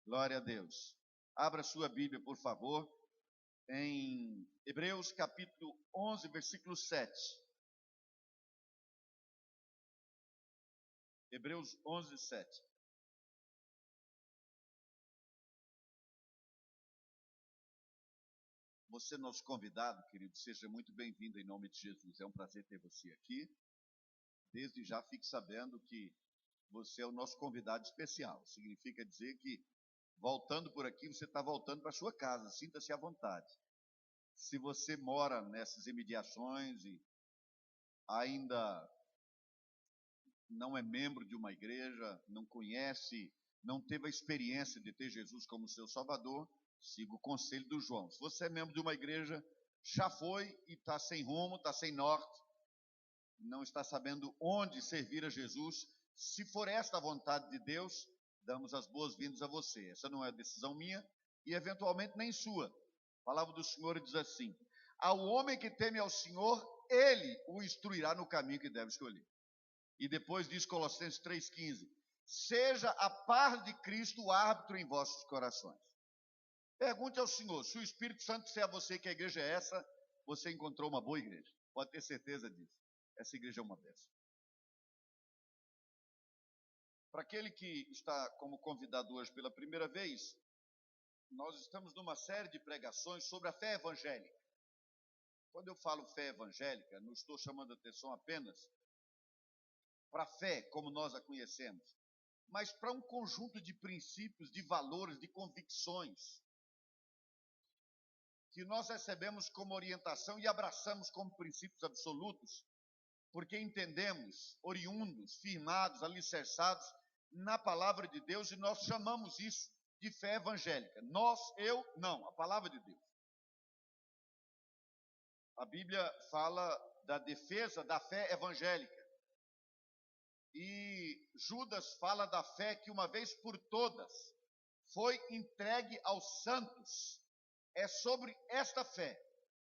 Glória a Deus. Abra sua Bíblia, por favor, em Hebreus capítulo 11, versículo 7. Hebreus 11, 7. Você, nosso convidado, querido, seja muito bem-vindo em nome de Jesus. É um prazer ter você aqui. Desde já fique sabendo que você é o nosso convidado especial. Significa dizer que, voltando por aqui, você está voltando para a sua casa. Sinta-se à vontade. Se você mora nessas imediações e ainda não é membro de uma igreja, não conhece, não teve a experiência de ter Jesus como seu Salvador, siga o conselho do João. Se você é membro de uma igreja, já foi e está sem rumo, está sem norte, não está sabendo onde servir a Jesus, se for esta a vontade de Deus, damos as boas-vindas a você. Essa não é decisão minha e eventualmente nem sua. A palavra do Senhor diz assim: ao homem que teme ao Senhor, ele o instruirá no caminho que deve escolher. E depois diz Colossenses 3,15: seja a paz de Cristo o árbitro em vossos corações. Pergunte ao Senhor, se o Espírito Santo disser a você que a igreja é essa, você encontrou uma boa igreja. Pode ter certeza disso. Essa igreja é uma bênção. Para aquele que está como convidado hoje pela primeira vez, nós estamos numa série de pregações sobre a fé evangélica. Quando eu falo fé evangélica, não estou chamando atenção apenas para a fé como nós a conhecemos, mas para um conjunto de princípios, de valores, de convicções que nós recebemos como orientação e abraçamos como princípios absolutos, porque entendemos, oriundos, firmados, alicerçados na palavra de Deus, e nós chamamos isso de fé evangélica. Nós, eu, não, a palavra de Deus. A Bíblia fala da defesa da fé evangélica. E Judas fala da fé que uma vez por todas foi entregue aos santos. É sobre esta fé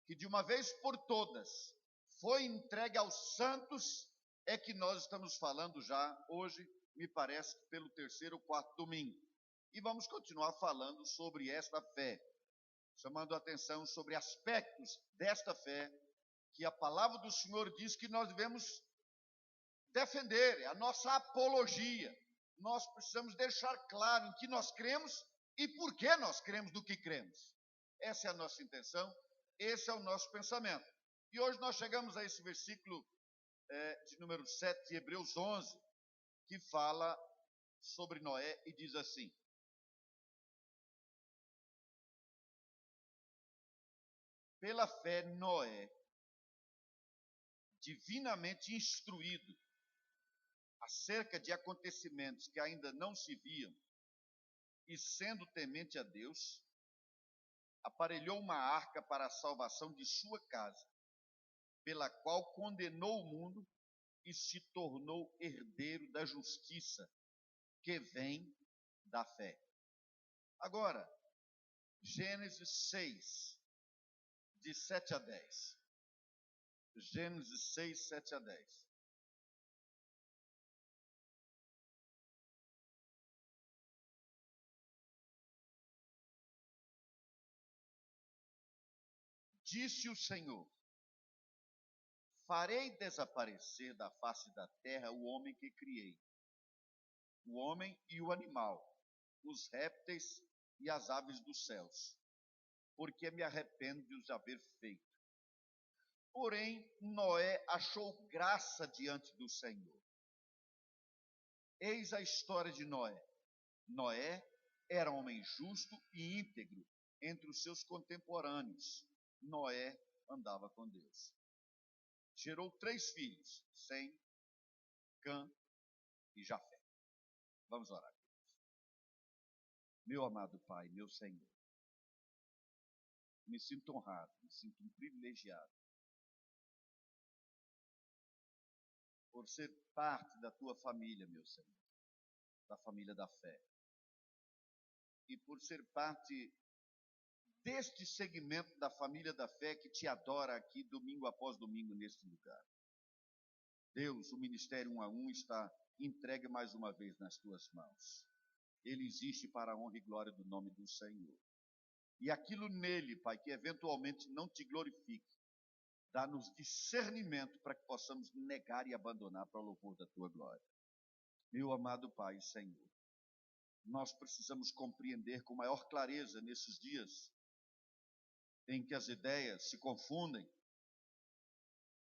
que de uma vez por todas foi entregue aos santos é que nós estamos falando já hoje, me parece que pelo terceiro ou quarto domingo. E vamos continuar falando sobre esta fé, chamando a atenção sobre aspectos desta fé que a palavra do Senhor diz que nós devemos defender, é a nossa apologia. Nós precisamos deixar claro em que nós cremos e por que nós cremos do que cremos. Essa é a nossa intenção, esse é o nosso pensamento. E hoje nós chegamos a esse versículo de número 7 de Hebreus 11, que fala sobre Noé e diz assim: pela fé Noé, divinamente instruído acerca de acontecimentos que ainda não se viam, e sendo temente a Deus, aparelhou uma arca para a salvação de sua casa, pela qual condenou o mundo e se tornou herdeiro da justiça, que vem da fé. Agora, Gênesis 6, de 7 a 10. Gênesis 6, 7 a 10. Disse o Senhor: farei desaparecer da face da terra o homem que criei, o homem e o animal, os répteis e as aves dos céus, porque me arrependo de os haver feito. Porém, Noé achou graça diante do Senhor. Eis a história de Noé. Noé era homem justo e íntegro entre os seus contemporâneos. Noé andava com Deus. Gerou 3 filhos, Sem, Cã e Jafé. Vamos orar. Meu amado Pai, meu Senhor, me sinto honrado, me sinto um privilegiado por ser parte da tua família, meu Senhor, da família da fé, e por ser parte deste segmento da família da fé que te adora aqui domingo após domingo neste lugar. Deus, o ministério 1 a 1 está entregue mais uma vez nas tuas mãos. ele existe para a honra e glória do nome do Senhor. E aquilo nele, Pai, que eventualmente não te glorifique, dá-nos discernimento para que possamos negar e abandonar para o louvor da tua glória. Meu amado Pai e Senhor, nós precisamos compreender com maior clareza nesses dias em que as ideias se confundem.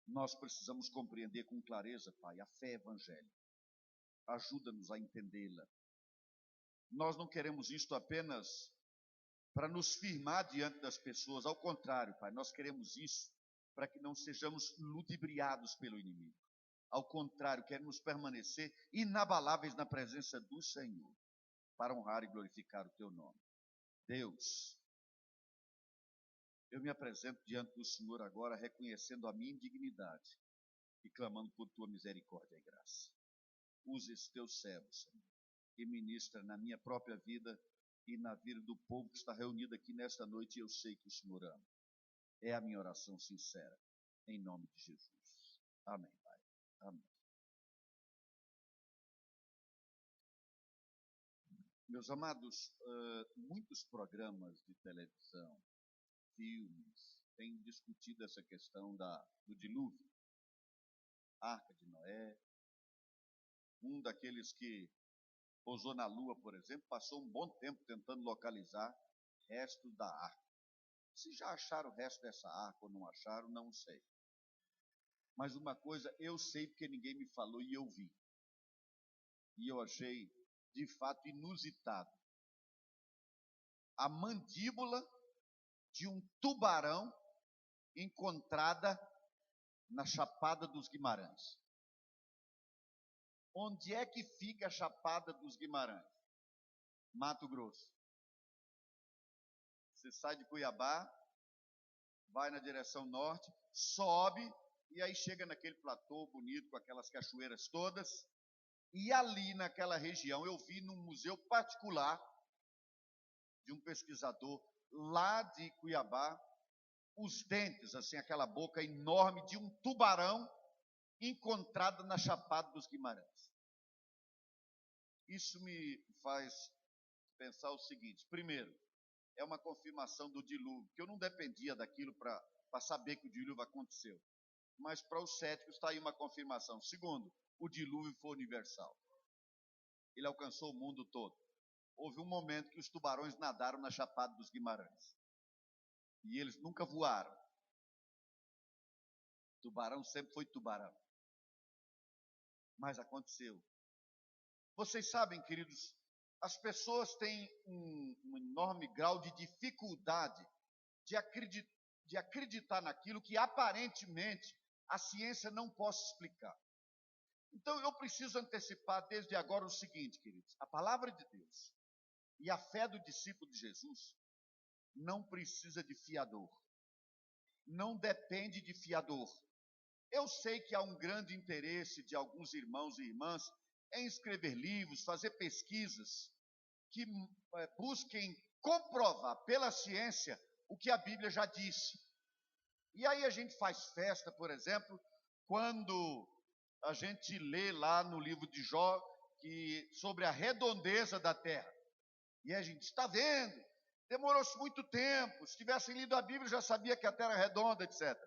Nós precisamos compreender com clareza, Pai, a fé evangélica. Ajuda-nos a entendê-la. Nós não queremos isto apenas para nos firmar diante das pessoas. Ao contrário, Pai, nós queremos isso para que não sejamos ludibriados pelo inimigo. Ao contrário, queremos permanecer inabaláveis na presença do Senhor, para honrar e glorificar o teu nome. Deus, eu me apresento diante do Senhor agora, reconhecendo a minha indignidade e clamando por tua misericórdia e graça. Use esse teu servo, Senhor, e ministra na minha própria vida e na vida do povo que está reunido aqui nesta noite, e eu sei que o Senhor ama. É a minha oração sincera, em nome de Jesus. Amém, Pai. Amém. Meus amados, muitos programas de televisão, filmes, têm discutido essa questão do dilúvio. Arca de Noé. Um daqueles que pousou na Lua, por exemplo, passou um bom tempo tentando localizar restos da arca. Se já acharam o resto dessa arca ou não acharam, não sei. Mas uma coisa eu sei porque ninguém me falou e eu vi. E eu achei, de fato, inusitado. A mandíbula de um tubarão encontrada na Chapada dos Guimarães. Onde é que fica a Chapada dos Guimarães? Mato Grosso. Você sai de Cuiabá, vai na direção norte, sobe e aí chega naquele platô bonito com aquelas cachoeiras todas. E ali naquela região eu vi num museu particular de um pesquisador lá de Cuiabá os dentes, assim, aquela boca enorme de um tubarão encontrado na Chapada dos Guimarães. Isso me faz pensar o seguinte: primeiro, é uma confirmação do dilúvio, que eu não dependia daquilo para saber que o dilúvio aconteceu. Mas para os céticos está aí uma confirmação. Segundo, o dilúvio foi universal. Ele alcançou o mundo todo. Houve um momento que os tubarões nadaram na Chapada dos Guimarães. E eles nunca voaram. Tubarão sempre foi tubarão. Mas aconteceu. Vocês sabem, queridos, as pessoas têm um enorme grau de dificuldade de acreditar naquilo que aparentemente a ciência não possa explicar. Então eu preciso antecipar desde agora o seguinte, queridos: a palavra de Deus e a fé do discípulo de Jesus não precisa de fiador, não depende de fiador. Eu sei que há um grande interesse de alguns irmãos e irmãs em escrever livros, fazer pesquisas que busquem comprovar pela ciência o que a Bíblia já disse. E aí a gente faz festa, por exemplo, quando a gente lê lá no livro de Jó sobre a redondeza da terra. E a gente está vendo, demorou-se muito tempo, se tivessem lido a Bíblia já sabia que a terra é redonda, etc.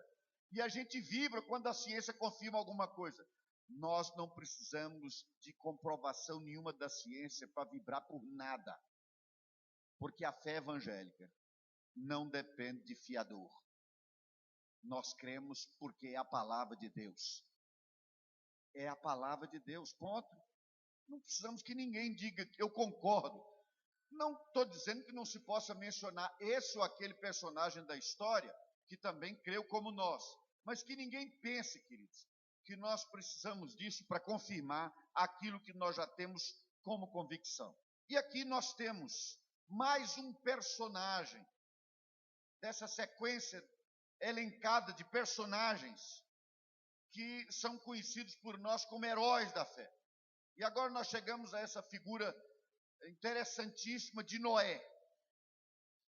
E a gente vibra quando a ciência confirma alguma coisa. Nós não precisamos de comprovação nenhuma da ciência para vibrar por nada. Porque a fé evangélica não depende de fiador. Nós cremos porque é a palavra de Deus. É a palavra de Deus, ponto. Não precisamos que ninguém diga que eu concordo. Não estou dizendo que não se possa mencionar esse ou aquele personagem da história que também creu como nós. Mas que ninguém pense, queridos, que nós precisamos disso para confirmar aquilo que nós já temos como convicção. E aqui nós temos mais um personagem dessa sequência elencada de personagens que são conhecidos por nós como heróis da fé. E agora nós chegamos a essa figura interessantíssima de Noé.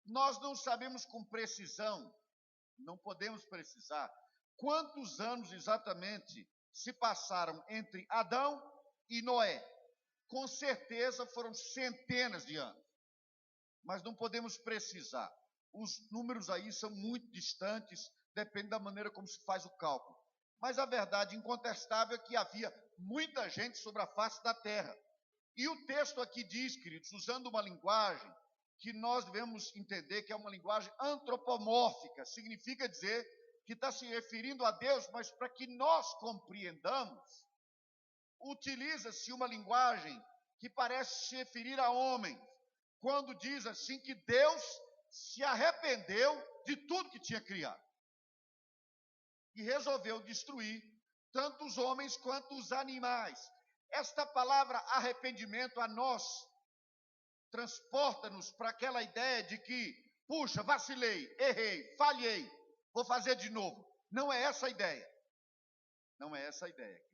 Nós não sabemos com precisão, não podemos precisar, quantos anos exatamente se passaram entre Adão e Noé. Com certeza foram centenas de anos, mas não podemos precisar. Os números aí são muito distantes, depende da maneira como se faz o cálculo. Mas a verdade incontestável é que havia muita gente sobre a face da terra. E o texto aqui diz, queridos, usando uma linguagem que nós devemos entender que é uma linguagem antropomórfica, significa dizer que está se referindo a Deus, mas para que nós compreendamos, utiliza-se uma linguagem que parece se referir a homem, quando diz assim que Deus se arrependeu de tudo que tinha criado e resolveu destruir tanto os homens quanto os animais. Esta palavra arrependimento a nós transporta-nos para aquela ideia de que, puxa, vacilei, errei, falhei, vou fazer de novo. Não é essa a ideia. Não é essa a ideia.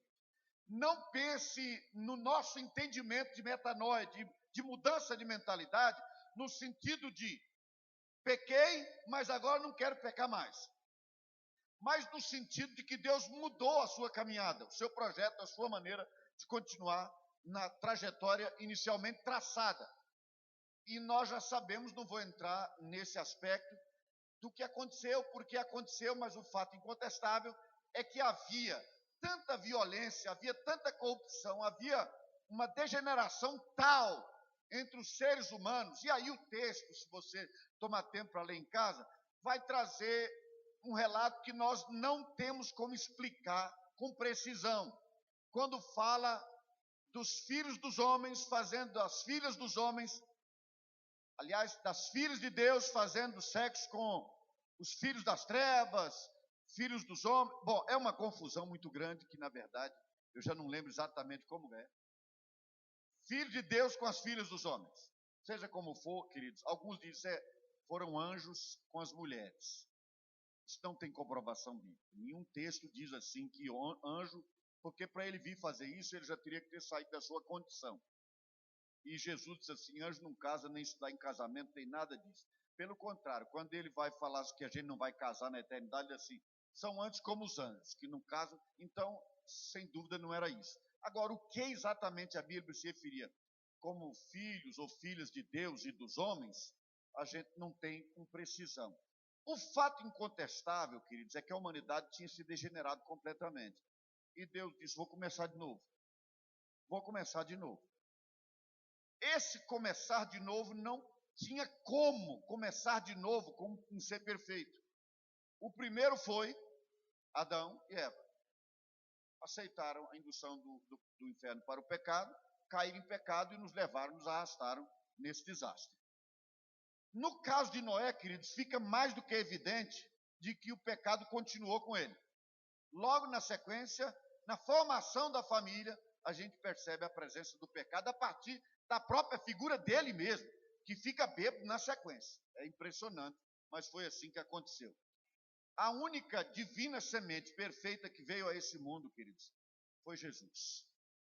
Não pense no nosso entendimento de metanoia, de mudança de mentalidade, no sentido de pequei, mas agora não quero pecar mais. Mas no sentido de que Deus mudou a sua caminhada, o seu projeto, a sua maneira de continuar na trajetória inicialmente traçada. E nós já sabemos, não vou entrar nesse aspecto do que aconteceu, porque aconteceu, mas o fato incontestável é que havia tanta violência, havia tanta corrupção, havia uma degeneração tal entre os seres humanos. E aí o texto, se você tomar tempo para ler em casa, vai trazer um relato que nós não temos como explicar com precisão. Quando fala dos filhos dos homens fazendo as filhas dos homens, aliás, das filhas de Deus fazendo sexo com os filhos das trevas, filhos dos homens. Bom, é uma confusão muito grande que, na verdade, eu já não lembro exatamente como é. Filho de Deus com as filhas dos homens. Seja como for, queridos, alguns dizem foram anjos com as mulheres. Isso não tem comprovação bíblica. Nenhum texto diz assim que anjo, porque para ele vir fazer isso, ele já teria que ter saído da sua condição. E Jesus disse assim, anjo não casa, nem estudar em casamento, tem nada disso. Pelo contrário, quando ele vai falar que a gente não vai casar na eternidade, ele diz assim, são anjos como os anjos, que não casam. Então, sem dúvida, não era isso. Agora, o que exatamente a Bíblia se referia como filhos ou filhas de Deus e dos homens, a gente não tem com precisão. O fato incontestável, queridos, é que a humanidade tinha se degenerado completamente. E Deus disse, vou começar de novo. Vou começar de novo. Esse começar de novo não tinha como começar de novo como um ser perfeito. O primeiro foi Adão e Eva. Aceitaram a indução do inferno para o pecado, caíram em pecado e nos levaram, nos arrastaram nesse desastre. No caso de Noé, queridos, fica mais do que evidente de que o pecado continuou com ele. Logo na sequência, na formação da família, a gente percebe a presença do pecado a partir da própria figura dele mesmo, que fica bêbado na sequência. É impressionante, mas foi assim que aconteceu. A única divina semente perfeita que veio a esse mundo, queridos, foi Jesus,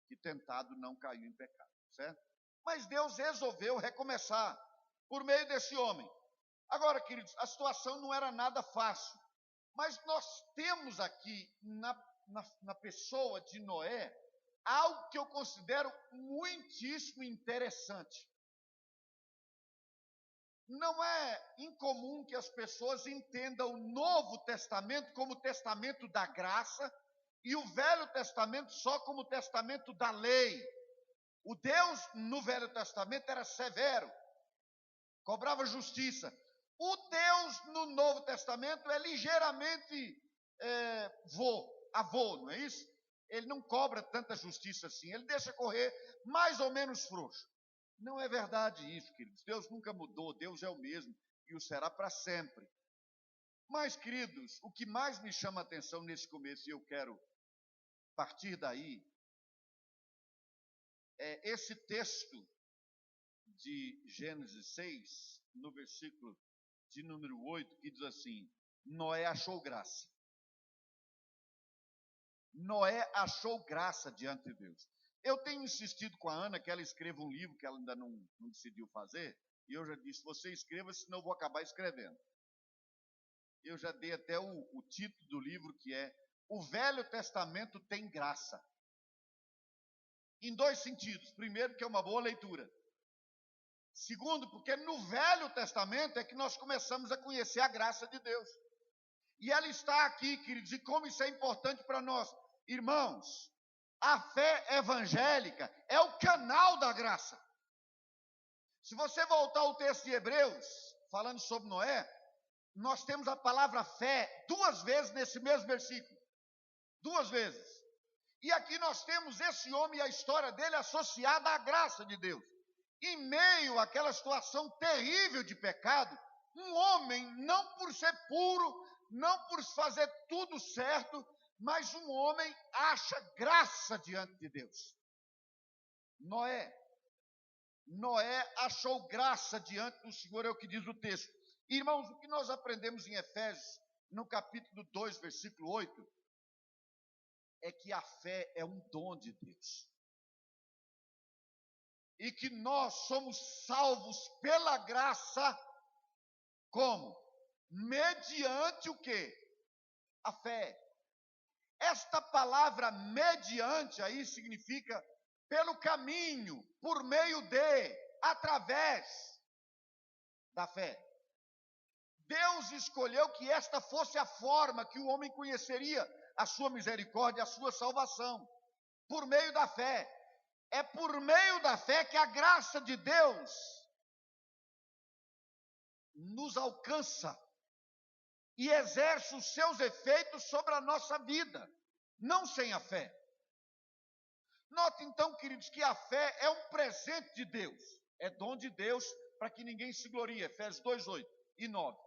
que tentado não caiu em pecado, certo? Mas Deus resolveu recomeçar por meio desse homem. Agora, queridos, a situação não era nada fácil, mas nós temos aqui na pessoa de Noé algo que eu considero muitíssimo interessante. Não é incomum que as pessoas entendam o Novo Testamento como o testamento da graça e o Velho Testamento só como o testamento da lei. O Deus no Velho Testamento era severo, cobrava justiça. O Deus no Novo Testamento é ligeiramente avô, não é isso? Ele não cobra tanta justiça assim, ele deixa correr mais ou menos frouxo. Não é verdade isso, queridos. Deus nunca mudou, Deus é o mesmo e o será para sempre. Mas, queridos, o que mais me chama a atenção nesse começo, e eu quero partir daí, é esse texto de Gênesis 6, no versículo de número 8, que diz assim, Noé achou graça. Noé achou graça diante de Deus. Eu tenho insistido com a Ana que ela escreva um livro que ela ainda não decidiu fazer, e eu já disse, você escreva, senão eu vou acabar escrevendo. Eu já dei até o título do livro, que é O Velho Testamento tem Graça. em dois sentidos. Primeiro, porque é uma boa leitura. Segundo, porque no Velho Testamento é que nós começamos a conhecer a graça de Deus. E ela está aqui, queridos, e como isso é importante para nós. Irmãos, a fé evangélica é o canal da graça. Se você voltar ao texto de Hebreus, falando sobre Noé, nós temos a palavra fé 2 vezes nesse mesmo versículo. 2 vezes. E aqui nós temos esse homem e a história dele associada à graça de Deus. Em meio àquela situação terrível de pecado, um homem, não por ser puro, não por fazer tudo certo, mas um homem acha graça diante de Deus. Noé achou graça diante do Senhor, é o que diz o texto. Irmãos, o que nós aprendemos em Efésios, no capítulo 2, versículo 8, é que a fé é um dom de Deus. E que nós somos salvos pela graça, como? Mediante o quê? A fé. Esta palavra mediante aí significa pelo caminho, por meio de, através da fé. Deus escolheu que esta fosse a forma que o homem conheceria a sua misericórdia, a sua salvação, por meio da fé. É por meio da fé que a graça de Deus nos alcança e exerce os seus efeitos sobre a nossa vida, não sem a fé. Note então, queridos, que a fé é um presente de Deus, é dom de Deus para que ninguém se glorie, Efésios 2, 8 e 9.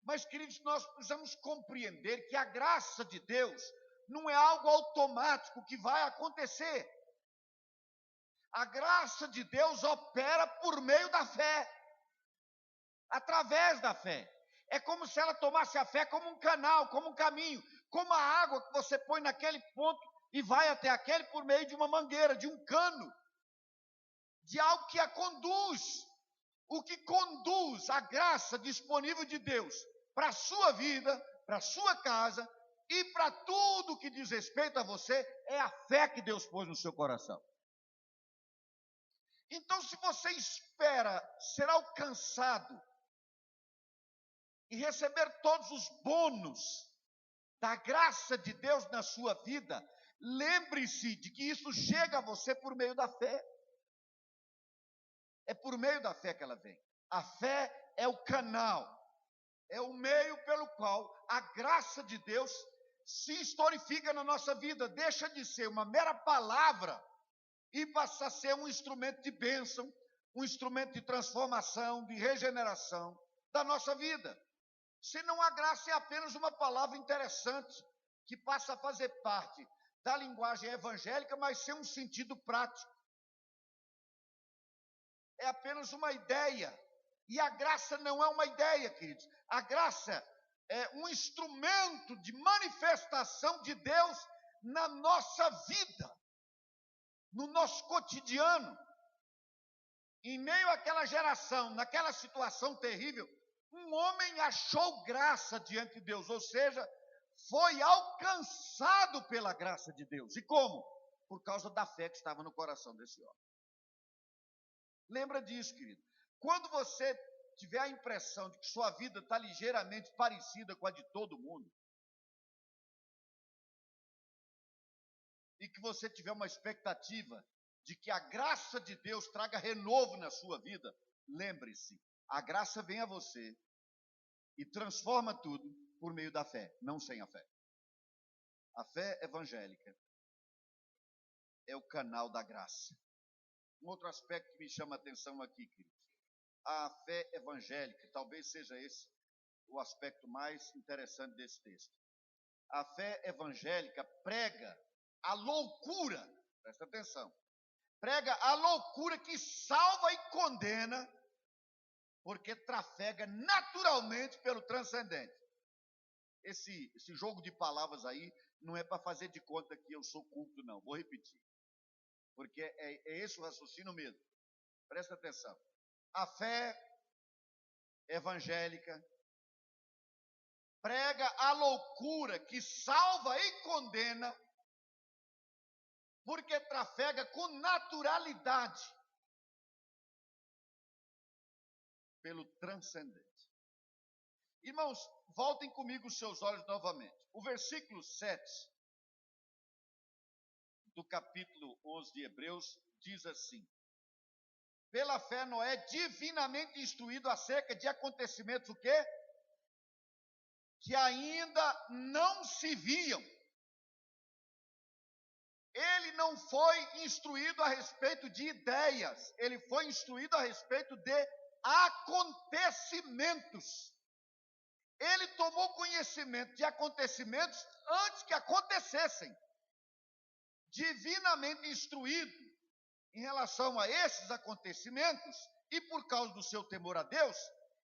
Mas, queridos, nós precisamos compreender que a graça de Deus não é algo automático que vai acontecer. A graça de Deus opera por meio da fé, através da fé. É como se ela tomasse a fé como um canal, como um caminho, como a água que você põe naquele ponto e vai até aquele por meio de uma mangueira, de um cano, de algo que a conduz. O que conduz a graça disponível de Deus para a sua vida, para a sua casa e para tudo que diz respeito a você, é a fé que Deus pôs no seu coração. Então, se você espera ser alcançado e receber todos os bônus da graça de Deus na sua vida, lembre-se de que isso chega a você por meio da fé. É por meio da fé que ela vem. A fé é o canal, é o meio pelo qual a graça de Deus se historifica na nossa vida, deixa de ser uma mera palavra e passa a ser um instrumento de bênção, um instrumento de transformação, de regeneração da nossa vida. Senão a graça é apenas uma palavra interessante, que passa a fazer parte da linguagem evangélica, mas sem um sentido prático. É apenas uma ideia. E a graça não é uma ideia, queridos. A graça é um instrumento de manifestação de Deus na nossa vida, no nosso cotidiano. Em meio àquela geração, naquela situação terrível, um homem achou graça diante de Deus, ou seja, foi alcançado pela graça de Deus. E como? Por causa da fé que estava no coração desse homem. Lembra disso, querido. Quando você tiver a impressão de que sua vida está ligeiramente parecida com a de todo mundo, e que você tiver uma expectativa de que a graça de Deus traga renovo na sua vida, lembre-se, a graça vem a você e transforma tudo por meio da fé, não sem a fé. A fé evangélica é o canal da graça. Um outro aspecto que me chama a atenção aqui, queridos, a fé evangélica, talvez seja esse o aspecto mais interessante desse texto. A fé evangélica prega a loucura, presta atenção, prega a loucura que salva e condena, porque trafega naturalmente pelo transcendente. Esse jogo de palavras aí não é para fazer de conta que eu sou culto, não. Vou repetir, porque é esse o raciocínio mesmo. Presta atenção. A fé evangélica prega a loucura que salva e condena, porque trafega com naturalidade pelo transcendente. Irmãos, voltem comigo os seus olhos novamente. O versículo 7 do capítulo 11 de Hebreus diz assim: pela fé Noé, divinamente instruído acerca de acontecimentos, o quê? Que ainda não se viam. Ele não foi instruído a respeito de ideias, ele foi instruído a respeito de acontecimentos. Ele tomou conhecimento de acontecimentos antes que acontecessem. Divinamente instruído em relação a esses acontecimentos, e por causa do seu temor a Deus,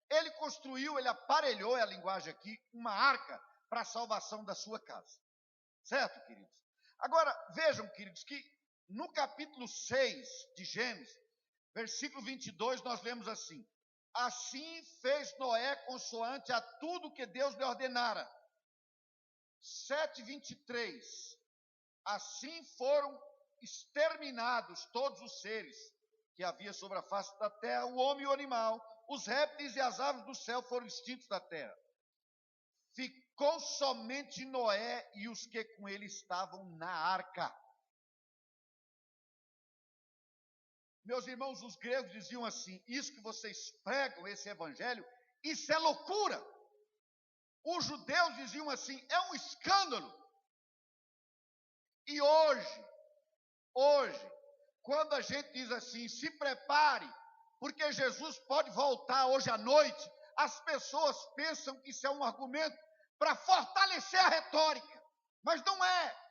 ele construiu, ele aparelhou, é a linguagem aqui, uma arca para a salvação da sua casa. Certo, queridos? Agora, vejam, queridos, que no capítulo 6 de Gênesis, versículo 22, nós lemos assim: assim fez Noé consoante a tudo que Deus lhe ordenara. 7:23, assim foram exterminados todos os seres que havia sobre a face da terra, o homem e o animal, os répteis e as aves do céu foram extintos da terra. Ficou somente Noé e os que com ele estavam na arca. Meus irmãos, os gregos diziam assim: isso que vocês pregam, esse evangelho, isso é loucura. Os judeus diziam assim: é um escândalo. E hoje, quando a gente diz assim, se prepare, porque Jesus pode voltar hoje à noite, as pessoas pensam que isso é um argumento para fortalecer a retórica, mas não é.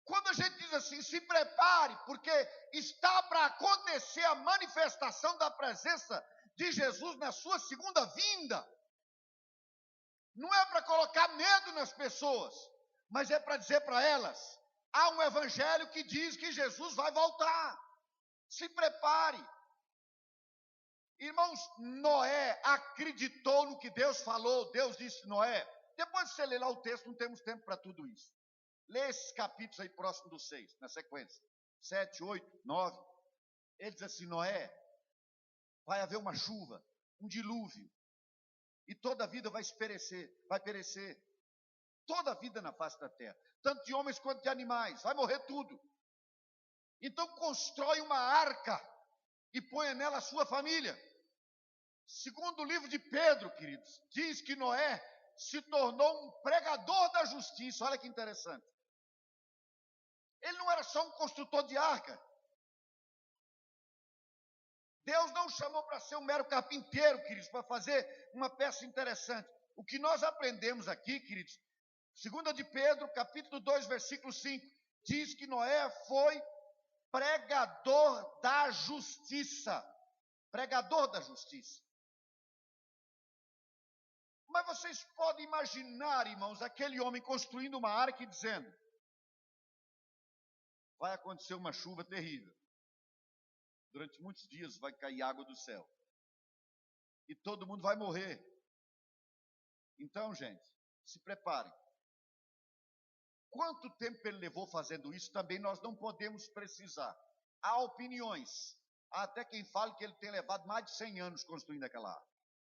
Quando a gente diz assim, se prepare, porque está para acontecer a manifestação da presença de Jesus na sua segunda vinda, não é para colocar medo nas pessoas, mas é para dizer para elas: há um evangelho que diz que Jesus vai voltar. Se prepare. Irmãos, Noé acreditou no que Deus falou. Deus disse: Noé, depois de você ler lá o texto, não temos tempo para tudo isso. Lê esses capítulos aí próximo dos 6, na sequência. 7, 8, 9. Ele diz assim: Noé, vai haver uma chuva, um dilúvio, e toda a vida vai perecer. Toda a vida na face da terra, tanto de homens quanto de animais, vai morrer tudo. Então constrói uma arca e põe nela a sua família. Segundo o livro de Pedro, queridos, diz que Noé se tornou um pregador da justiça. Olha que interessante. Ele não era só um construtor de arca. Deus não chamou para ser um mero carpinteiro, queridos, para fazer uma peça interessante. O que nós aprendemos aqui, queridos, segunda de Pedro, capítulo 2, versículo 5, diz que Noé foi pregador da justiça. Pregador da justiça. Mas vocês podem imaginar, irmãos, aquele homem construindo uma arca e dizendo: vai acontecer uma chuva terrível. Durante muitos dias vai cair água do céu. E todo mundo vai morrer. Então, gente, se preparem. Quanto tempo ele levou fazendo isso, também nós não podemos precisar. Há opiniões. Há até quem fale que ele tem levado mais de 100 anos construindo aquela arca.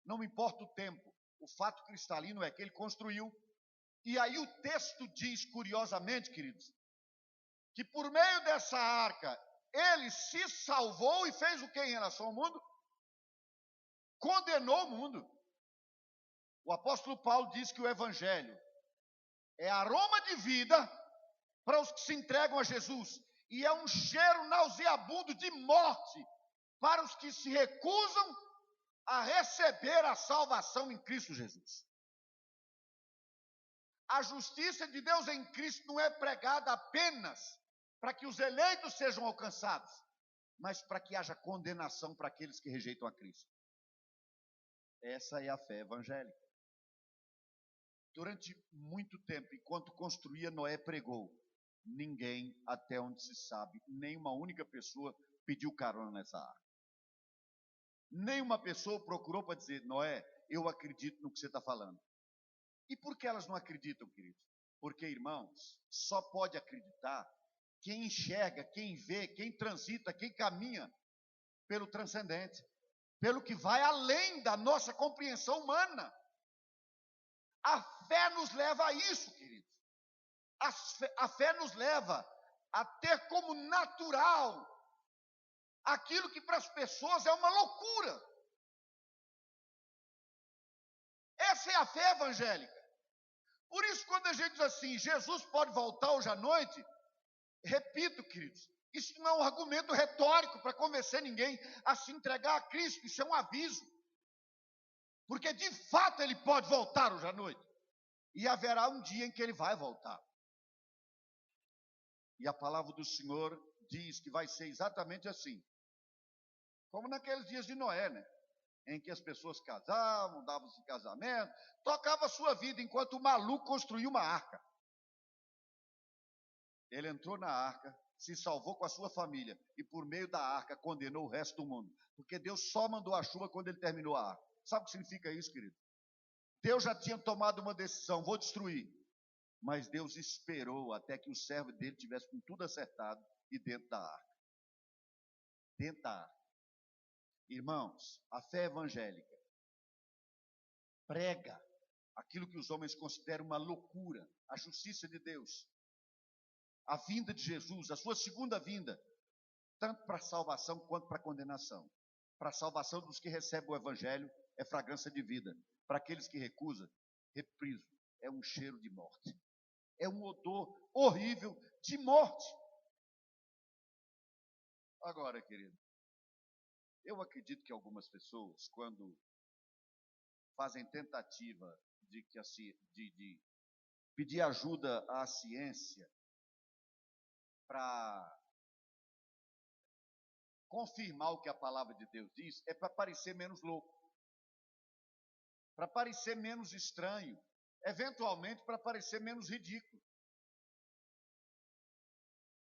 Não importa o tempo. O fato cristalino é que ele construiu. E aí o texto diz, curiosamente, queridos, que por meio dessa arca, ele se salvou e fez o que em relação ao mundo? Condenou o mundo. O apóstolo Paulo diz que o evangelho é aroma de vida para os que se entregam a Jesus, e é um cheiro nauseabundo de morte para os que se recusam a receber a salvação em Cristo Jesus. A justiça de Deus em Cristo não é pregada apenas para que os eleitos sejam alcançados, mas para que haja condenação para aqueles que rejeitam a Cristo. Essa é a fé evangélica. Durante muito tempo, enquanto construía, Noé pregou. Ninguém, até onde se sabe, nem uma única pessoa pediu carona nessa arca. Nenhuma pessoa procurou para dizer: Noé, eu acredito no que você está falando. E por que elas não acreditam, queridos? Porque, irmãos, só pode acreditar quem enxerga, quem vê, quem transita, quem caminha pelo transcendente, pelo que vai além da nossa compreensão humana. A fé nos leva a isso, queridos. A fé nos leva a ter como natural aquilo que para as pessoas é uma loucura. Essa é a fé evangélica. Por isso, quando a gente diz assim, Jesus pode voltar hoje à noite, repito, queridos, isso não é um argumento retórico para convencer ninguém a se entregar a Cristo, isso é um aviso. Porque de fato ele pode voltar hoje à noite. E haverá um dia em que ele vai voltar. E a palavra do Senhor diz que vai ser exatamente assim. Como naqueles dias de Noé, né? Em que as pessoas casavam, davam-se casamento, tocavam a sua vida, enquanto o maluco construía uma arca. Ele entrou na arca, se salvou com a sua família, e por meio da arca condenou o resto do mundo. Porque Deus só mandou a chuva quando ele terminou a arca. Sabe o que significa isso, querido? Deus já tinha tomado uma decisão, vou destruir. Mas Deus esperou até que o servo dele tivesse com tudo acertado e dentro da arca. Dentro da arca. Irmãos, a fé evangélica prega aquilo que os homens consideram uma loucura, a justiça de Deus, a vinda de Jesus, a sua segunda vinda, tanto para a salvação quanto para a condenação. Para a salvação dos que recebem o evangelho é fragrância de vida. Para aqueles que recusam, repriso, é um cheiro de morte. É um odor horrível de morte. Agora, querido, eu acredito que algumas pessoas, quando fazem tentativa de pedir ajuda à ciência para confirmar o que a palavra de Deus diz, é para parecer menos louco, para parecer menos estranho, eventualmente para parecer menos ridículo.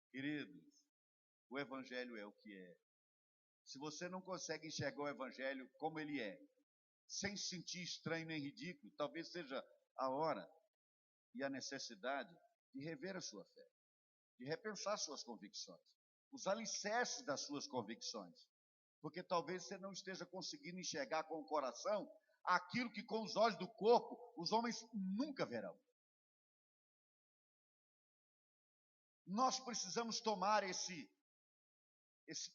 Queridos, o evangelho é o que é. Se você não consegue enxergar o evangelho como ele é, sem se sentir estranho nem ridículo, talvez seja a hora e a necessidade de rever a sua fé, de repensar suas convicções, os alicerces das suas convicções, porque talvez você não esteja conseguindo enxergar com o coração aquilo que com os olhos do corpo os homens nunca verão. Nós precisamos tomar esse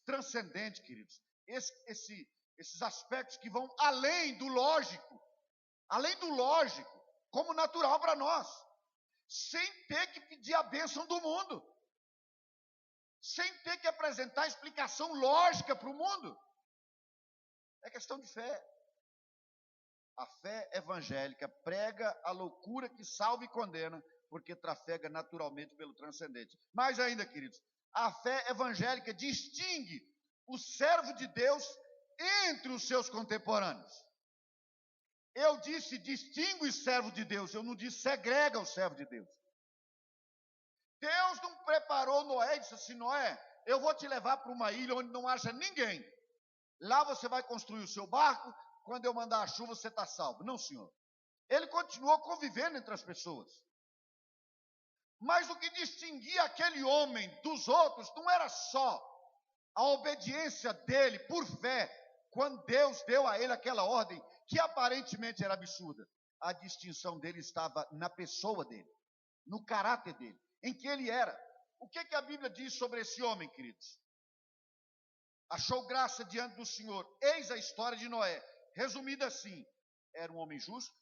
transcendente, queridos, esses aspectos que vão além do lógico, como natural para nós, sem ter que pedir a bênção do mundo, sem ter que apresentar explicação lógica para o mundo. É questão de fé. A fé evangélica prega a loucura que salva e condena, porque trafega naturalmente pelo transcendente. Mais ainda, queridos, a fé evangélica distingue o servo de Deus entre os seus contemporâneos. Eu disse distingue o servo de Deus, eu não disse segrega o servo de Deus. Deus não preparou Noé e disse assim, Noé, eu vou te levar para uma ilha onde não haja ninguém. Lá você vai construir o seu barco, quando eu mandar a chuva você está salvo. Não, senhor. Ele continuou convivendo entre as pessoas. Mas o que distinguia aquele homem dos outros não era só a obediência dele por fé, quando Deus deu a ele aquela ordem, que aparentemente era absurda. A distinção dele estava na pessoa dele, no caráter dele, em que ele era. O que a Bíblia diz sobre esse homem, queridos? Achou graça diante do Senhor. Eis a história de Noé. Resumida assim, era um homem justo,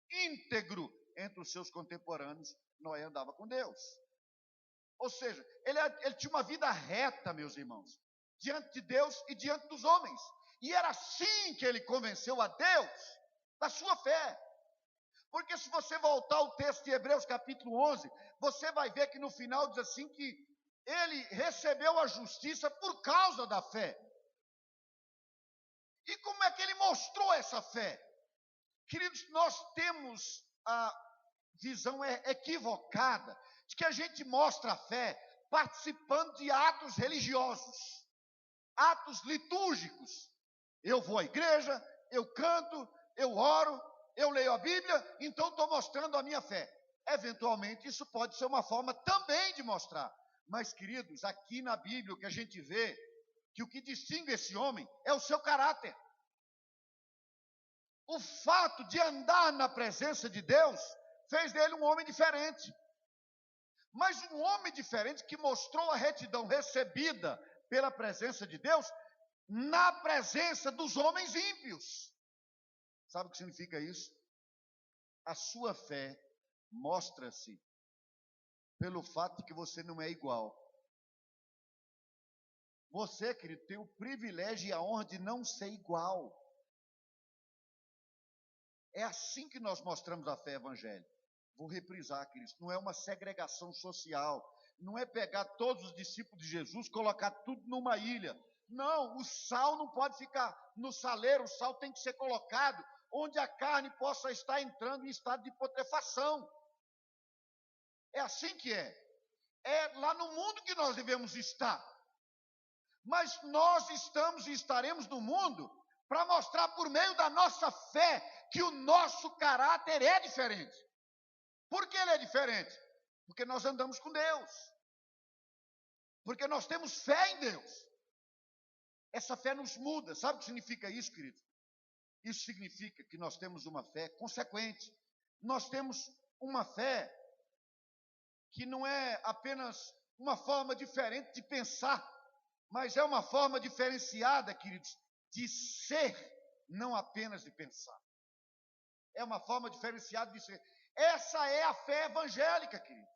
íntegro entre os seus contemporâneos. Noé andava com Deus. Ou seja, ele tinha uma vida reta, meus irmãos, diante de Deus e diante dos homens. E era assim que ele convenceu a Deus da sua fé. Porque se você voltar ao texto de Hebreus capítulo 11, você vai ver que no final diz assim que ele recebeu a justiça por causa da fé. E como é que ele mostrou essa fé? Queridos, nós temos a visão equivocada de que a gente mostra a fé participando de atos religiosos, atos litúrgicos. Eu vou à igreja, eu canto, eu oro, eu leio a Bíblia, então estou mostrando a minha fé. Eventualmente isso pode ser uma forma também de mostrar, Mas, queridos, aqui na Bíblia o que a gente vê, que o que distingue esse homem é o seu caráter. O fato de andar na presença de Deus fez dele um homem diferente. Mas um homem diferente que mostrou a retidão recebida pela presença de Deus na presença dos homens ímpios. Sabe o que significa isso? A sua fé mostra-se pelo fato de que você não é igual. Você, querido, tem o privilégio e a honra de não ser igual. É assim que nós mostramos a fé evangélica. Vou reprisar, queridos, não é uma segregação social, não é pegar todos os discípulos de Jesus, colocar tudo numa ilha. Não, o sal não pode ficar no saleiro, o sal tem que ser colocado onde a carne possa estar entrando em estado de putrefação. É assim que é. É lá no mundo que nós devemos estar. Mas nós estamos e estaremos no mundo para mostrar por meio da nossa fé que o nosso caráter é diferente. Por que ele é diferente? Porque nós andamos com Deus. Porque nós temos fé em Deus. Essa fé nos muda. Sabe o que significa isso, querido? Isso significa que nós temos uma fé consequente. Nós temos uma fé que não é apenas uma forma diferente de pensar, mas é uma forma diferenciada, queridos, de ser, não apenas de pensar. É uma forma diferenciada de ser. Essa é a fé evangélica, queridos.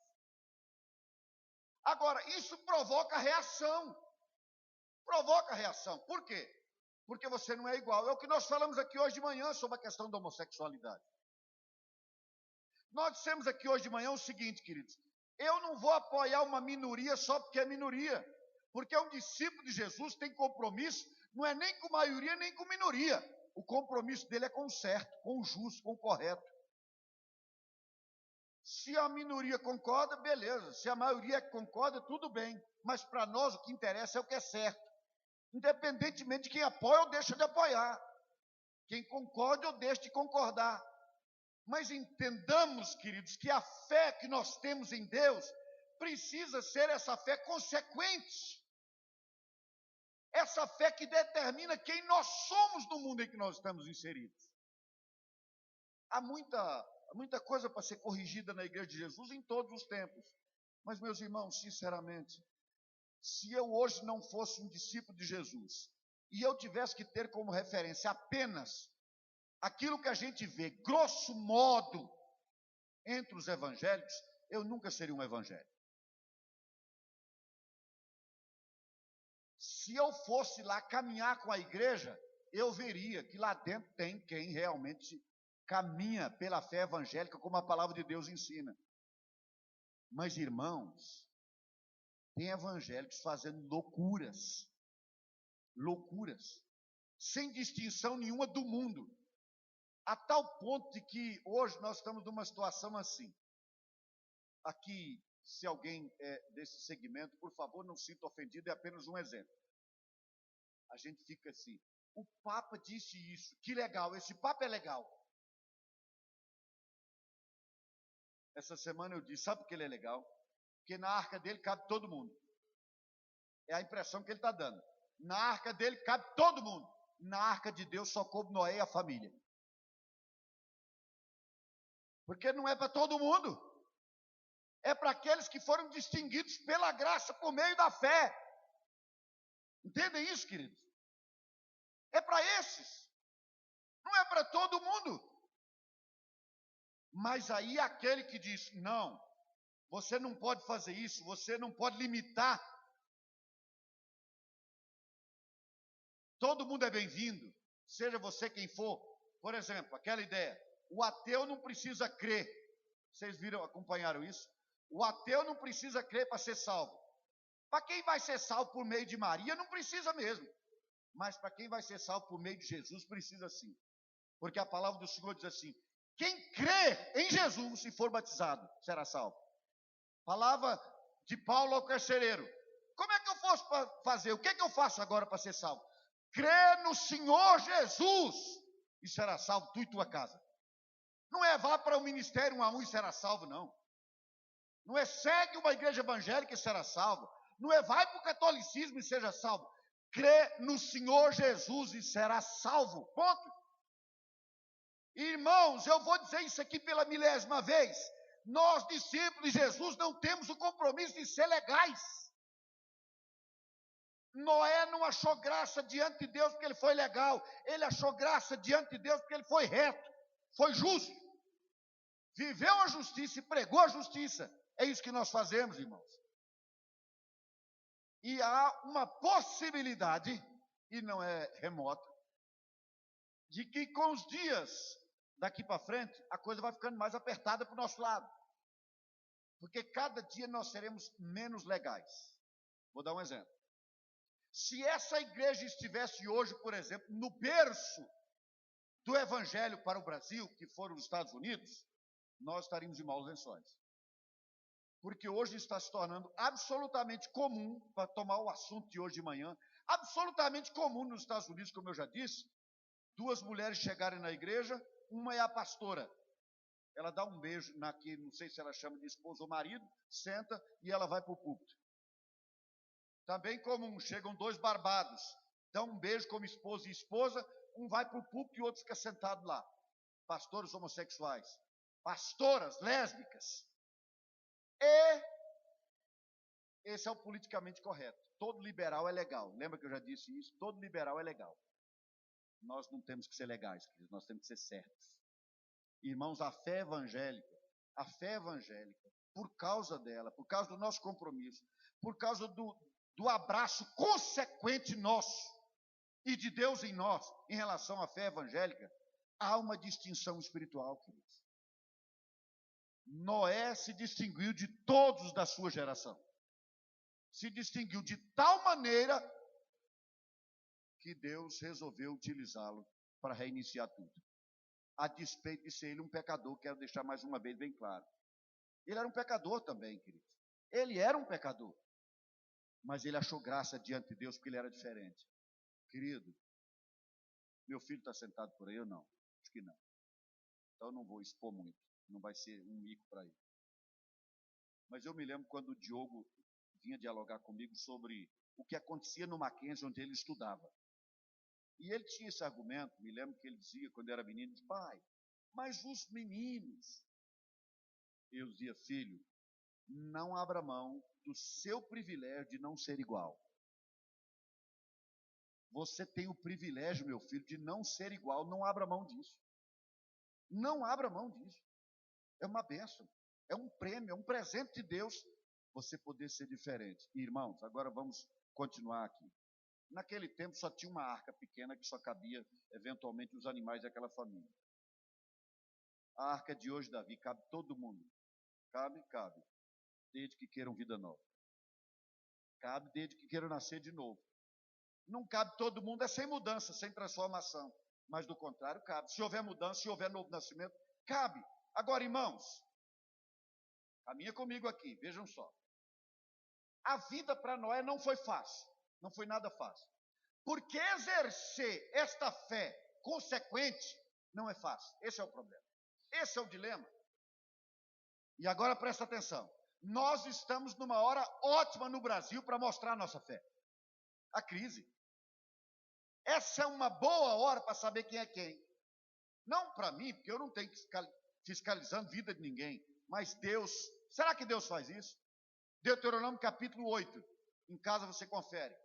Agora, isso provoca reação. Provoca reação. Por quê? Porque você não é igual. É o que nós falamos aqui hoje de manhã sobre a questão da homossexualidade. Nós dissemos aqui hoje de manhã o seguinte, queridos. Eu não vou apoiar uma minoria só porque é minoria. Porque um discípulo de Jesus tem compromisso, não é nem com maioria nem com minoria. O compromisso dele é com o certo, com o justo, com o correto. Se a minoria concorda, beleza. Se a maioria concorda, tudo bem. Mas para nós o que interessa é o que é certo. Independentemente de quem apoia ou deixa de apoiar. Quem concorda ou deixa de concordar. Mas entendamos, queridos, que a fé que nós temos em Deus precisa ser essa fé consequente. Essa fé que determina quem nós somos no mundo em que nós estamos inseridos. Há muita coisa para ser corrigida na igreja de Jesus em todos os tempos. Mas, meus irmãos, sinceramente, se eu hoje não fosse um discípulo de Jesus e eu tivesse que ter como referência apenas aquilo que a gente vê, grosso modo, entre os evangélicos, eu nunca seria um evangélico. Se eu fosse lá caminhar com a igreja, eu veria que lá dentro tem quem realmente caminha pela fé evangélica como a palavra de Deus ensina. Mas, irmãos, tem evangélicos fazendo loucuras, sem distinção nenhuma do mundo, a tal ponto de que hoje nós estamos numa situação assim. Aqui, se alguém é desse segmento, por favor, não sinta ofendido, é apenas um exemplo. A gente fica assim, o Papa disse isso, que legal, esse Papa é legal. Essa semana eu disse, sabe por que ele é legal? Porque na arca dele cabe todo mundo. É a impressão que ele está dando. Na arca dele cabe todo mundo. Na arca de Deus só coube Noé e a família. Porque não é para todo mundo. É para aqueles que foram distinguidos pela graça por meio da fé. Entendem isso, queridos? É para esses. Não é para todo mundo. Mas aí aquele que diz, não, você não pode fazer isso, você não pode limitar. Todo mundo é bem-vindo, seja você quem for. Por exemplo, aquela ideia, o ateu não precisa crer. Vocês acompanharam isso? O ateu não precisa crer para ser salvo. Para quem vai ser salvo por meio de Maria, não precisa mesmo. Mas para quem vai ser salvo por meio de Jesus, precisa sim. Porque a palavra do Senhor diz assim, quem crê em Jesus e for batizado, será salvo. Palavra de Paulo ao carcereiro. Como é que eu posso fazer? O que é que eu faço agora para ser salvo? Crê no Senhor Jesus e será salvo tu e tua casa. Não é vá para o ministério 1 a 1 e será salvo, não. Não é segue uma igreja evangélica e será salvo. Não é vai para o catolicismo e seja salvo. Crê no Senhor Jesus e será salvo. Ponto. Irmãos, eu vou dizer isso aqui pela 1000ª vez. Nós, discípulos de Jesus, não temos o compromisso de ser legais. Noé não achou graça diante de Deus porque ele foi legal. Ele achou graça diante de Deus porque ele foi reto, foi justo. Viveu a justiça e pregou a justiça. É isso que nós fazemos, irmãos. E há uma possibilidade, e não é remota, de que com os dias daqui para frente, a coisa vai ficando mais apertada para o nosso lado. Porque cada dia nós seremos menos legais. Vou dar um exemplo. Se essa igreja estivesse hoje, por exemplo, no berço do evangelho para o Brasil, que foram os Estados Unidos, nós estaríamos em maus lençóis. Porque hoje está se tornando absolutamente comum, para tomar o assunto de hoje de manhã, absolutamente comum nos Estados Unidos, como eu já disse, 2 mulheres chegarem na igreja, uma é a pastora. Ela dá um beijo que não sei se ela chama de esposa ou marido, senta e ela vai para o púlpito. Também comum, chegam 2 barbados, dão um beijo como esposa e esposa, um vai para o púlpito e o outro fica sentado lá. Pastores homossexuais, pastoras lésbicas. E esse é o politicamente correto. Todo liberal é legal. Lembra que eu já disse isso? Todo liberal é legal. Nós não temos que ser legais, queridos, nós temos que ser certos. Irmãos, a fé evangélica, por causa dela, por causa do nosso compromisso, por causa do abraço consequente nosso e de Deus em nós, em relação à fé evangélica, há uma distinção espiritual, queridos. Noé se distinguiu de todos da sua geração. Se distinguiu de tal maneira que Deus resolveu utilizá-lo para reiniciar tudo. A despeito de ser ele um pecador, quero deixar mais uma vez bem claro. Ele era um pecador também, queridos. Ele era um pecador. Mas ele achou graça diante de Deus porque ele era diferente. Querido, meu filho está sentado por aí ou não? Acho que não. Então eu não vou expor muito. Não vai ser um mico para ele. Mas eu me lembro quando o Diogo vinha dialogar comigo sobre o que acontecia no Mackenzie, onde ele estudava. E ele tinha esse argumento, me lembro que ele dizia, quando era menino, pai, mas os meninos. Eu dizia, filho, não abra mão do seu privilégio de não ser igual. Você tem o privilégio, meu filho, de não ser igual, não abra mão disso. Não abra mão disso. É uma bênção, é um prêmio, é um presente de Deus, você poder ser diferente. E, irmãos, agora vamos continuar aqui. Naquele tempo só tinha uma arca pequena que só cabia, eventualmente, os animais daquela família. A arca de hoje, Davi, cabe todo mundo. Cabe, cabe. Desde que queiram vida nova. Cabe desde que queiram nascer de novo. Não cabe todo mundo, é sem mudança, sem transformação. Mas do contrário, cabe. Se houver mudança, se houver novo nascimento, cabe. Agora, irmãos, caminha comigo aqui, vejam só. A vida para Noé não foi fácil. Não foi nada fácil. Porque exercer esta fé consequente não é fácil. Esse é o problema. Esse é o dilema. E agora presta atenção. Nós estamos numa hora ótima no Brasil para mostrar a nossa fé. A crise. Essa é uma boa hora para saber quem é quem. Não para mim, porque eu não tenho que ficar fiscalizando vida de ninguém. Mas Deus, será que Deus faz isso? Deuteronômio capítulo 8. Em casa você confere.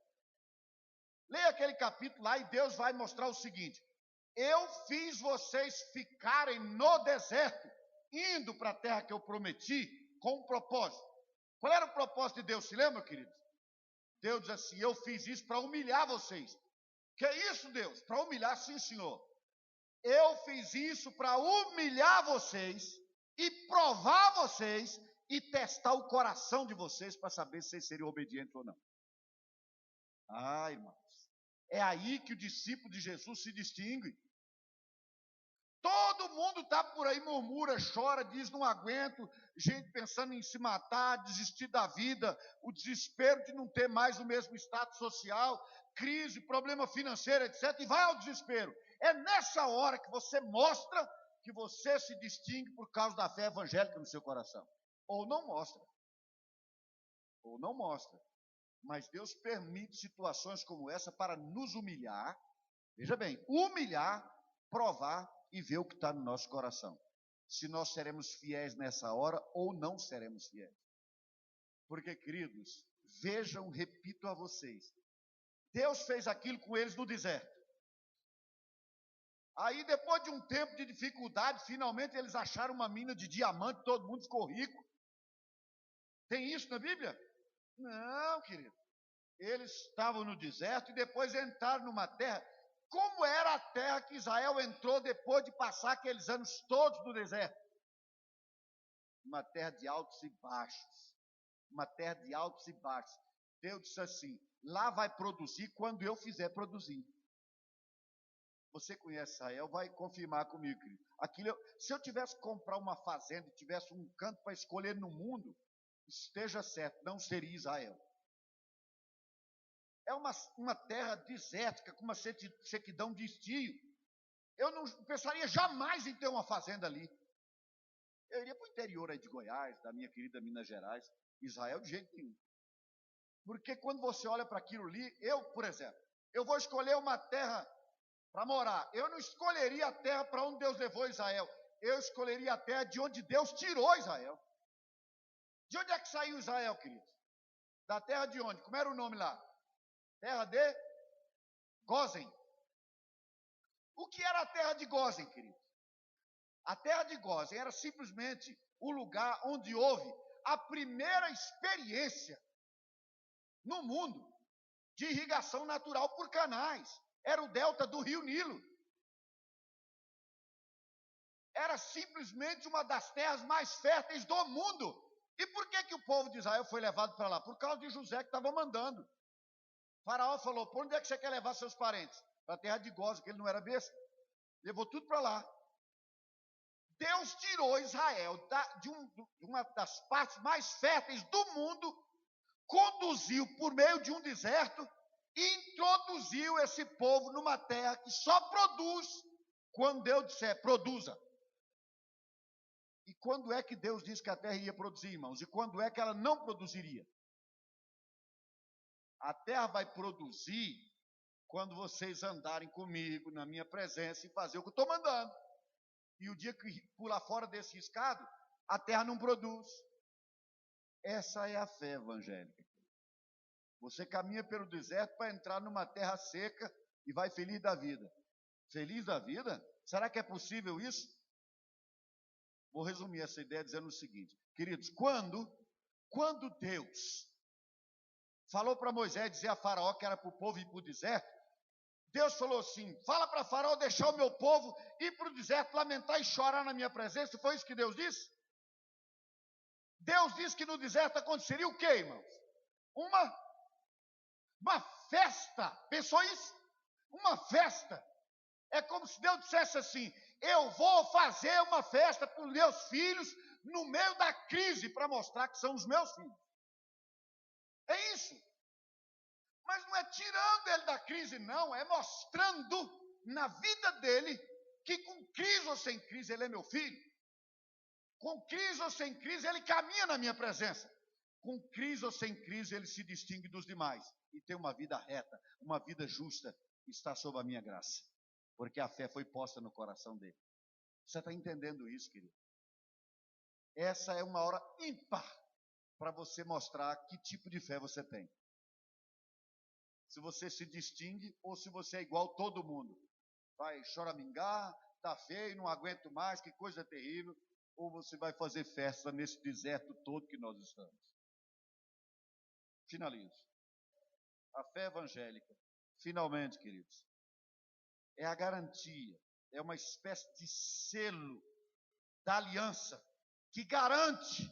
Leia aquele capítulo lá e Deus vai mostrar o seguinte. Eu fiz vocês ficarem no deserto, indo para a terra que eu prometi, com um propósito. Qual era o propósito de Deus? Se lembra, queridos? Deus diz assim, eu fiz isso para humilhar vocês. Que é isso, Deus? Para humilhar, sim, Senhor. Eu fiz isso para humilhar vocês e provar vocês e testar o coração de vocês para saber se vocês seriam obedientes ou não. Ah, irmãos, é aí que o discípulo de Jesus se distingue. Todo mundo está por aí, murmura, chora, diz não aguento, gente pensando em se matar, desistir da vida, o desespero de não ter mais o mesmo status social, crise, problema financeiro, etc. E vai ao desespero. É nessa hora que você mostra que você se distingue por causa da fé evangélica no seu coração. Ou não mostra. ou não mostra. Mas Deus permite situações como essa para nos humilhar. Veja bem, humilhar, provar e ver o que está no nosso coração. Se nós seremos fiéis nessa hora ou não seremos fiéis. Porque, queridos, vejam, repito a vocês, Deus fez aquilo com eles no deserto. Aí, depois de um tempo de dificuldade, finalmente eles acharam uma mina de diamante, todo mundo ficou rico. Tem isso na Bíblia? Não, querido. Eles estavam no deserto e depois entraram numa terra. Como era a terra que Israel entrou depois de passar aqueles anos todos no deserto? Uma terra de altos e baixos. Uma terra de altos e baixos. Deus disse assim: lá vai produzir quando eu fizer produzir. Você conhece Israel, vai confirmar comigo, querido. Se eu tivesse que comprar uma fazenda, tivesse um canto para escolher no mundo, esteja certo, não seria Israel. É uma terra desértica, com uma sequidão de estio. Eu não pensaria jamais em ter uma fazenda ali. Eu iria para o interior aí de Goiás, da minha querida Minas Gerais. Israel de jeito nenhum. Porque quando você olha para aquilo ali, por exemplo, eu vou escolher uma terra para morar. Eu não escolheria a terra para onde Deus levou Israel. Eu escolheria a terra de onde Deus tirou Israel. De onde é que saiu Israel, queridos? Da terra de onde? Como era o nome lá? Terra de Gósen. O que era a terra de Gósen, queridos? A terra de Gósen era simplesmente o lugar onde houve a primeira experiência no mundo de irrigação natural por canais. Era o delta do rio Nilo. Era simplesmente uma das terras mais férteis do mundo. E por que o povo de Israel foi levado para lá? Por causa de José que estava mandando. O faraó falou: por onde é que você quer levar seus parentes? Para a terra de Gósen, que ele não era besta. Levou tudo para lá. Deus tirou Israel de uma das partes mais férteis do mundo, conduziu por meio de um deserto e introduziu esse povo numa terra que só produz quando Deus disser: produza. E quando é que Deus disse que a terra ia produzir, irmãos? E quando é que ela não produziria? A terra vai produzir quando vocês andarem comigo, na minha presença, e fazer o que eu estou mandando. E o dia que pular fora desse riscado, a terra não produz. Essa é a fé evangélica. Você caminha pelo deserto para entrar numa terra seca e vai feliz da vida. Feliz da vida? Será que é possível isso? Vou resumir essa ideia dizendo o seguinte, queridos, quando Deus falou para Moisés dizer a Faraó que era para o povo ir para o deserto, Deus falou assim: fala para Faraó deixar o meu povo ir para o deserto, lamentar e chorar na minha presença. Foi isso que Deus disse? Deus disse que no deserto aconteceria o quê, irmãos? Uma festa. Pensou isso? Uma festa. É como se Deus dissesse assim: eu vou fazer uma festa para os meus filhos no meio da crise para mostrar que são os meus filhos. É isso. Mas não é tirando ele da crise, não. É mostrando na vida dele que com crise ou sem crise ele é meu filho. Com crise ou sem crise ele caminha na minha presença. Com crise ou sem crise ele se distingue dos demais. E tem uma vida reta, uma vida justa. Está sob a minha graça. Porque a fé foi posta no coração dele. Você está entendendo isso, querido? Essa é uma hora ímpar para você mostrar que tipo de fé você tem. Se você se distingue ou se você é igual todo mundo. Vai choramingar, está feio, não aguento mais, que coisa terrível. Ou você vai fazer festa nesse deserto todo que nós estamos. Finalizo. A fé evangélica, finalmente, queridos, é a garantia, é uma espécie de selo da aliança que garante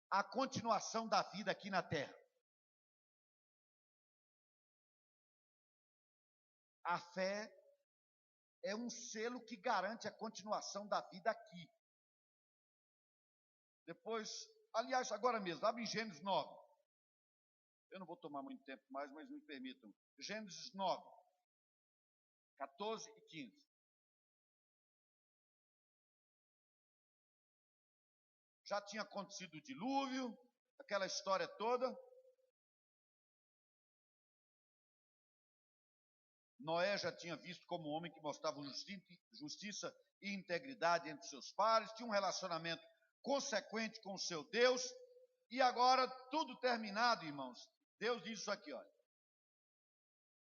a continuação da vida aqui na terra. A fé é um selo que garante a continuação da vida aqui. Depois, aliás, agora mesmo, abre em Gênesis 9. Eu não vou tomar muito tempo mais, mas me permitam. Gênesis 9, 14 e 15. Já tinha acontecido o dilúvio, aquela história toda. Noé já tinha visto como um homem que mostrava justiça e integridade entre seus pares, tinha um relacionamento consequente com o seu Deus, e agora, tudo terminado, irmãos, Deus diz isso aqui, olha.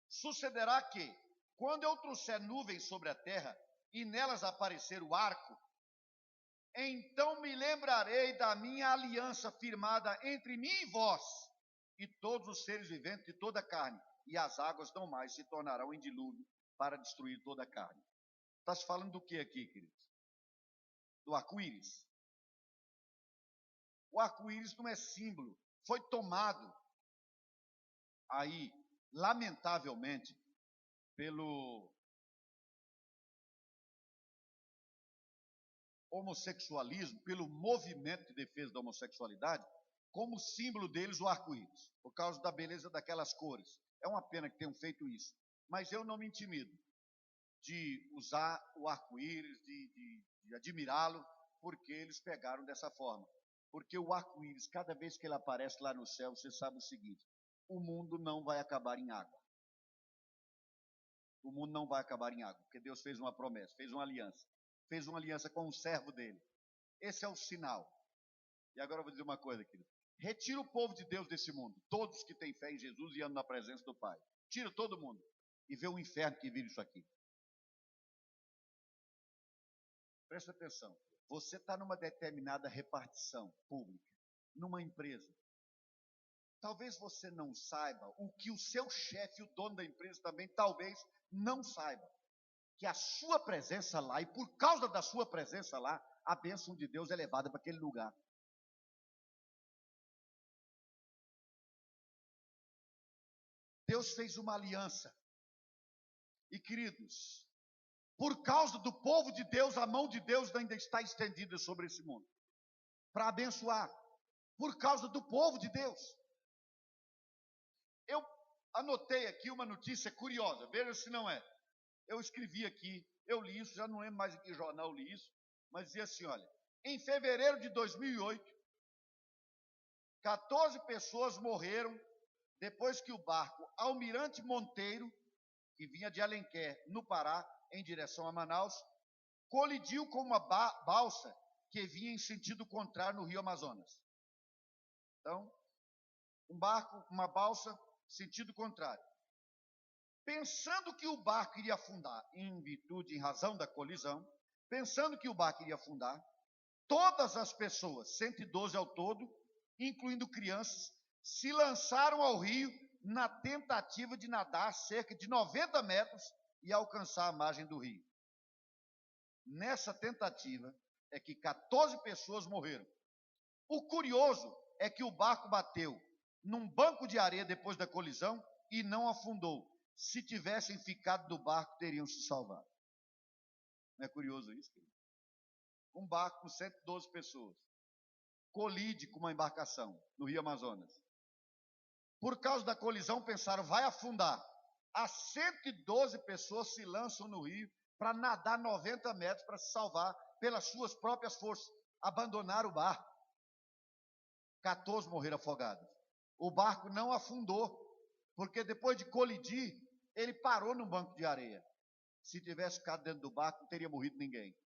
Sucederá que, quando eu trouxer nuvens sobre a terra, e nelas aparecer o arco, então me lembrarei da minha aliança firmada entre mim e vós, e todos os seres viventes de toda a carne, e as águas não mais se tornarão em dilúvio para destruir toda a carne. Está se falando do que aqui, queridos? Do arco-íris. O arco-íris não é símbolo, foi tomado aí, lamentavelmente, pelo homossexualismo, pelo movimento de defesa da homossexualidade, como símbolo deles o arco-íris, por causa da beleza daquelas cores. É uma pena que tenham feito isso, mas eu não me intimido de usar o arco-íris, de admirá-lo, porque eles pegaram dessa forma. Porque o arco-íris, cada vez que ele aparece lá no céu, você sabe o seguinte: o mundo não vai acabar em água. O mundo não vai acabar em água, porque Deus fez uma promessa, fez uma aliança com o servo dele. Esse é o sinal. E agora eu vou dizer uma coisa, querido. Retira o povo de Deus desse mundo, todos que têm fé em Jesus e andam na presença do Pai. Tira todo mundo e vê o inferno que vira isso aqui. Presta atenção. Você está numa determinada repartição pública, numa empresa. Talvez você não saiba o que o seu chefe, o dono da empresa também, talvez não saiba. Que a sua presença lá, e por causa da sua presença lá, a bênção de Deus é levada para aquele lugar. Deus fez uma aliança. E queridos, por causa do povo de Deus, a mão de Deus ainda está estendida sobre esse mundo. Para abençoar. Por causa do povo de Deus. Eu anotei aqui uma notícia curiosa, veja se não é. Eu escrevi aqui, eu li isso, já não lembro mais em que jornal eu li isso, mas dizia assim, olha, em fevereiro de 2008, 14 pessoas morreram depois que o barco Almirante Monteiro, que vinha de Alenquer, no Pará, em direção a Manaus, colidiu com uma balsa que vinha em sentido contrário no Rio Amazonas. Então, um barco, uma balsa, sentido contrário. Pensando que o barco iria afundar, em razão da colisão, pensando que o barco iria afundar, todas as pessoas, 112 ao todo, incluindo crianças, se lançaram ao rio na tentativa de nadar cerca de 90 metros e alcançar a margem do rio. Nessa tentativa é que 14 pessoas morreram. O curioso é que o barco bateu num banco de areia depois da colisão e não afundou. Se tivessem ficado no barco, teriam se salvado. Não é curioso isso, querido? Um barco com 112 pessoas colide com uma embarcação no Rio Amazonas. Por causa da colisão, pensaram, vai afundar. As 112 pessoas se lançam no rio para nadar 90 metros para se salvar pelas suas próprias forças. Abandonaram o barco. 14 morreram afogados. O barco não afundou, porque depois de colidir, ele parou num banco de areia. Se tivesse ficado dentro do barco, não teria morrido ninguém.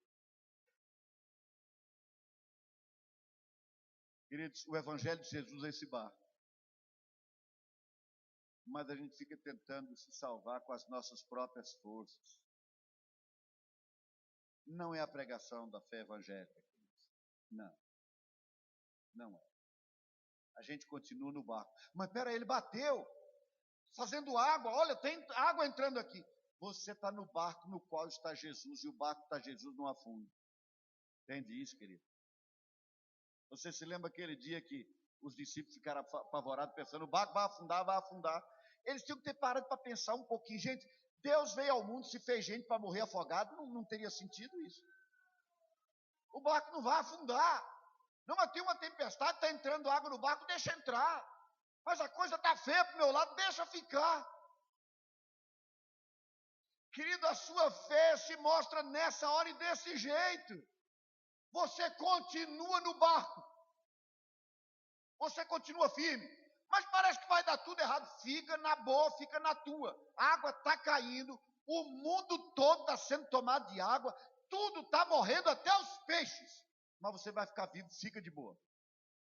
Queridos, o Evangelho de Jesus é esse barco. Mas a gente fica tentando se salvar com as nossas próprias forças. Não é a pregação da fé evangélica, queridos. Não. Não é. A gente continua no barco. Mas peraí, ele bateu. Fazendo água. Olha, tem água entrando aqui. Você está no barco no qual está Jesus. E o barco está Jesus não afunda. Entende isso, querido? Você se lembra aquele dia que os discípulos ficaram apavorados, pensando, o barco vai afundar, vai afundar. Eles tinham que ter parado para pensar um pouquinho. Gente, Deus veio ao mundo, se fez gente para morrer afogado, não teria sentido isso. O barco não vai afundar. Não, mas tem uma tempestade, está entrando água no barco, deixa entrar. Mas a coisa está feia para o meu lado, deixa ficar. Querido, a sua fé se mostra nessa hora e desse jeito. Você continua no barco. Você continua firme. Mas parece que vai dar tudo errado. Fica na boa, fica na tua. A água está caindo, o mundo todo está sendo tomado de água, tudo está morrendo, até os peixes. Mas você vai ficar vivo, fica de boa.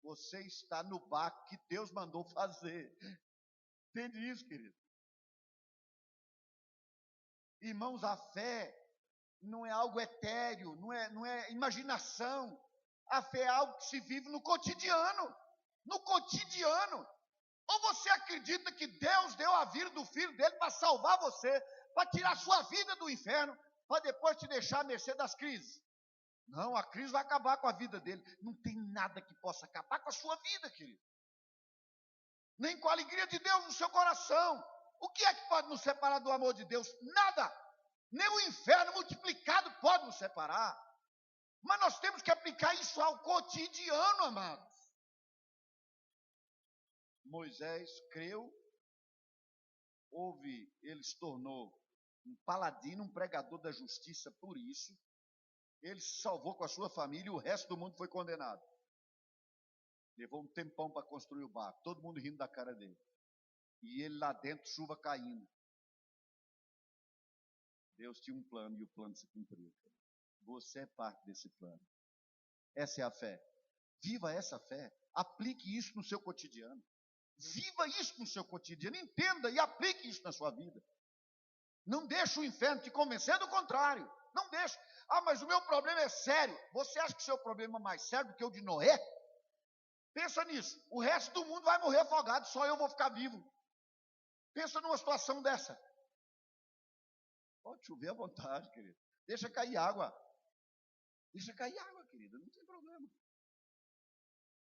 Você está no barco que Deus mandou fazer. Entende isso, querido? Irmãos, a fé não é algo etéreo, não é imaginação. A fé é algo que se vive no cotidiano. No cotidiano. Ou você acredita que Deus deu a vida do Filho dele para salvar você, para tirar sua vida do inferno, para depois te deixar à mercê das crises? Não, a crise vai acabar com a vida dele. Não tem nada que possa acabar com a sua vida, querido. Nem com a alegria de Deus no seu coração. O que é que pode nos separar do amor de Deus? Nada. Nem o inferno multiplicado pode nos separar. Mas nós temos que aplicar isso ao cotidiano, amados. Moisés creu, ele se tornou um paladino, um pregador da justiça por isso. Ele se salvou com a sua família e o resto do mundo foi condenado. Levou um tempão para construir o barco, todo mundo rindo da cara dele. E ele lá dentro, chuva caindo. Deus tinha um plano e o plano se cumpriu. Você é parte desse plano. Essa é a fé. Viva essa fé. Aplique isso no seu cotidiano. Viva isso no seu cotidiano. Entenda e aplique isso na sua vida. Não deixe o inferno te convencer do contrário. Não deixe. Ah, mas o meu problema é sério. Você acha que o seu problema é mais sério do que o de Noé? Pensa nisso. O resto do mundo vai morrer afogado, só eu vou ficar vivo. Pensa numa situação dessa. Pode chover à vontade, querido. Deixa cair água. Deixa cair água, querida. Não tem problema.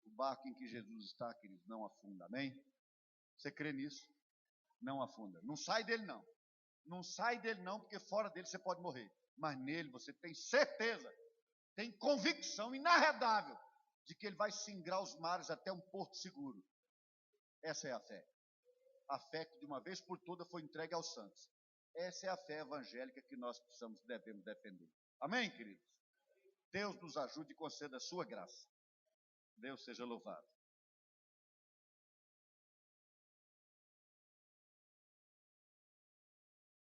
O barco em que Jesus está, querido, não afunda. Amém? Você crê nisso? Não afunda. Não sai dele, não. Não sai dele, não, porque fora dele você pode morrer. Mas nele você tem certeza, tem convicção inarredável de que ele vai singrar os mares até um porto seguro. Essa é a fé. A fé que de uma vez por todas foi entregue aos santos. Essa é a fé evangélica que nós devemos defender. Amém, queridos? Deus nos ajude e conceda a sua graça. Deus seja louvado.